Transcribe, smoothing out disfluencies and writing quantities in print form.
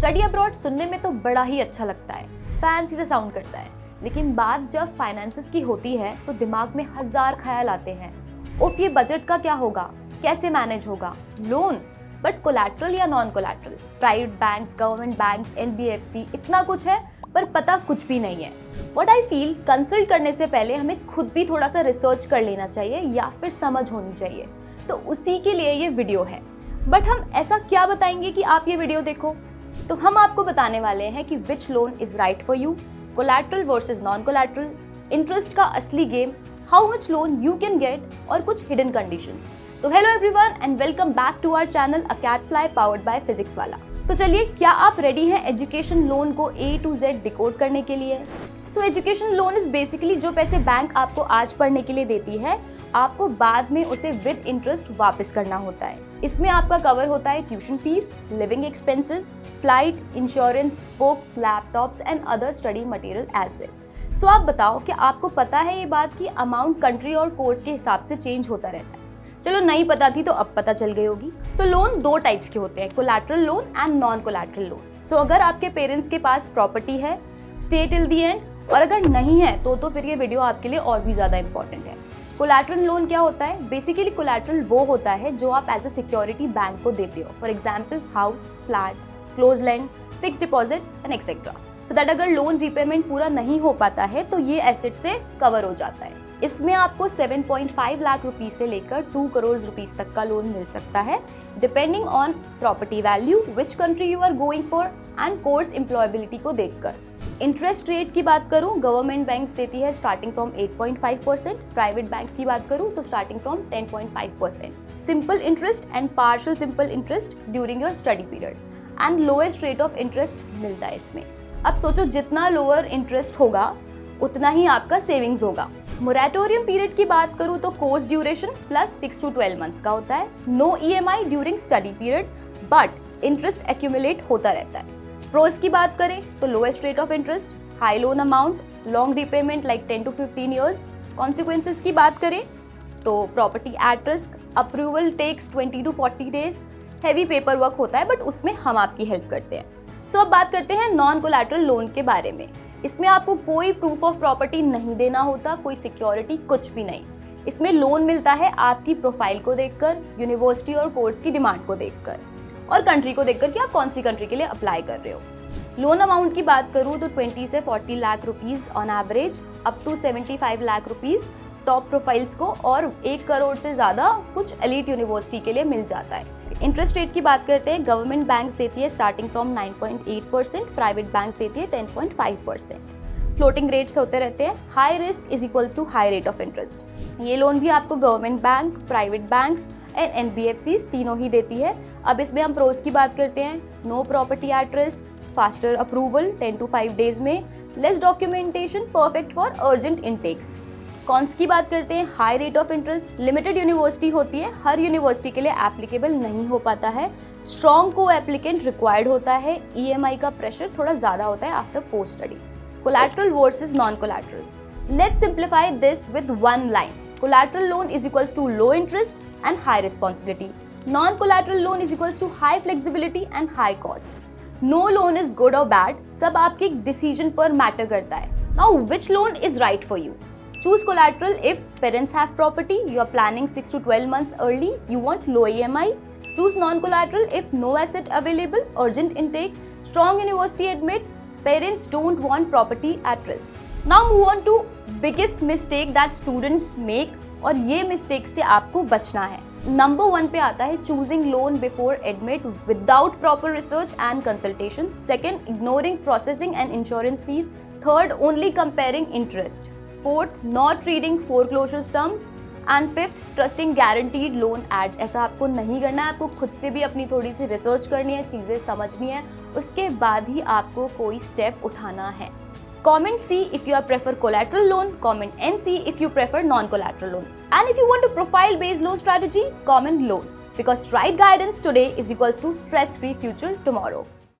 Study abroad सुनने में तो बड़ा ही अच्छा लगता है, फैंसी से साउंड करता है, लेकिन बात जब फाइनेंसेस की होती है तो दिमाग में हजार ख्याल आते हैं। उफ, ये बजट का क्या होगा, कैसे मैनेज होगा, लोन, बट कोलैटरल या non collateral, private banks, government banks, NBFC, इतना कुछ है पर पता कुछ भी नहीं है। व्हाट आई फील, कंसल्ट करने से पहले हमें खुद भी थोड़ा सा रिसर्च कर लेना चाहिए या फिर समझ होनी चाहिए, तो उसी के लिए ये वीडियो है। बट हम ऐसा क्या बताएंगे कि आप ये वीडियो देखो, तो हम आपको बताने वाले हैं कि which loan is right for you, collateral versus non collateral, interest का असली game, how much loan you can get और कुछ hidden conditions. So hello everyone and welcome back to our channel a cat fly powered by physics Wallah. तो चलिए, क्या आप ready हैं education loan को A to Z डिकोड करने के लिए? So education loan is basically जो पैसे बैंक आपको आज पढ़ने के लिए देती है, आपको बाद में उसे विद इंटरेस्ट वापस करना होता है। इसमें आपका कवर होता है tuition fees, living expenses, flight, insurance, books, laptops and other study material as well. So आप बताओ कि आपको पता है ये बात कि अमाउंट कंट्री और कोर्स के हिसाब से चेंज होता रहता है? चलो, नहीं पता थी तो अब पता चल गई होगी। सो लोन दो टाइप्स के होते हैं, collateral loan and non collateral loan. So अगर आपके पेरेंट्स के पास प्रॉपर्टी है, स्टे टिल द एंड, और अगर नहीं है तो फिर ये वीडियो आपके लिए और भी ज़्यादा इंपॉर्टेंट है। कोलैटरल लोन क्या होता है? बेसिकली कोलैटरल वो होता है जो आप एज अ सिक्योरिटी बैंक को देते हो, for example house, flat, close land, fix deposit and etcetera, so that अगर लोन रीपेमेंट पूरा नहीं हो पाता है तो ये एसेट से कवर हो जाता है। इसमें आपको 7.5 लाख रुपीस से लेकर 2 करोड़ रुपीस तक का लोन मिल सकता है, depending on property value, which country you are going for and course employability को देखकर। इंटरेस्ट रेट की बात करूं, गवर्नमेंट बैंक्स देती है स्टार्टिंग फ्रॉम 8.5%, प्राइवेट बैंक की बात करूं तो starting from 10.5%। Simple interest and partial simple interest during your study period and lowest rate of interest मिलता है इसमें। अब सोचो, जितना लोअर इंटरेस्ट होगा उतना ही आपका सेविंग्स होगा। मोरेटोरियम पीरियड की बात करूं तो course duration plus 6 to 12 months का होता है। No EMI during study period, but interest accumulate होता रहता है। प्रोस की बात करें तो lowest rate of interest, high loan amount, long repayment like 10 to 15 years. Consequences की बात करें तो property at risk, approval takes 20 to 40 days, heavy paper work होता है, बट उसमें हम आपकी हेल्प करते हैं। सो अब बात करते हैं नॉन कोलैटरल लोन के बारे में। इसमें आपको कोई प्रूफ ऑफ प्रॉपर्टी नहीं देना होता, कोई सिक्योरिटी, कुछ भी नहीं। इसमें लोन मिलता है आपकी प्रोफाइल को देखकर, यूनिवर्सिटी और कोर्स की डिमांड को देखकर, और कंट्री को देखकर कि आप कौन सी कंट्री के लिए अप्लाई कर रहे हो। लोन अमाउंट की बात करूँ तो 20 से 40 lakh rupees on average, up to 75 lakh rupees top profiles को, और 1 करोड़ से ज़्यादा कुछ एलीट यूनिवर्सिटी के लिए मिल जाता है। इंटरेस्ट रेट की बात करते हैं, गवर्नमेंट बैंक्स देती है स्टार्टिंग फ्रॉम 9.8%, प्राइवेट बैंक्स देती है 10.5%। फ्लोटिंग रेट्स होते रहते हैं। High risk is equals to high rate of interest. ये लोन भी आपको government bank, private banks and NBFCs तीनों ही देती है। अब इसमें हम प्रोज की बात करते हैं, no property at risk, faster approval 10 to 5 days में, less documentation, perfect for urgent intakes. Cons की बात करते हैं, high rate of interest, limited university होती है, हर यूनिवर्सिटी के लिए एप्लीकेबल नहीं हो पाता है, स्ट्रॉन्ग को एप्लीकेंट रिक्वायर्ड होता है, EMI का प्रेशर थोड़ा ज़्यादा होता है after post study. Collateral versus non collateral, let's simplify this with one line. Collateral loan is equals to low interest and high responsibility, non collateral loan is equals to high flexibility and high cost. No loan is good और bad, सब आपके decision पर matter करता है। Now which loan is right for you? Choose collateral if parents have property, you are planning 6 to 12 months early, you want low EMI. Choose non-collateral if no asset available, urgent intake, strong university admit, parents don't want property at risk. Now move on to biggest mistake that students make, और ये mistake से आपको बचना है। Number 1 पे आता है choosing loan before admit without proper research and consultation. Second, ignoring processing and insurance fees. Third, only comparing interest. Fourth, not reading foreclosure terms, and fifth, trusting guaranteed loan ads. ऐसा आपको नहीं करना है, आपको खुद से भी अपनी थोड़ी सी रिसर्च करनी है, चीज़ें समझनी है, उसके बाद ही आपको कोई स्टेप उठाना है। Comment C if you prefer collateral loan, comment NC if you prefer non-collateral loan. And if you want a profile-based loan strategy, comment loan. Because right guidance today is equals to stress-free future tomorrow.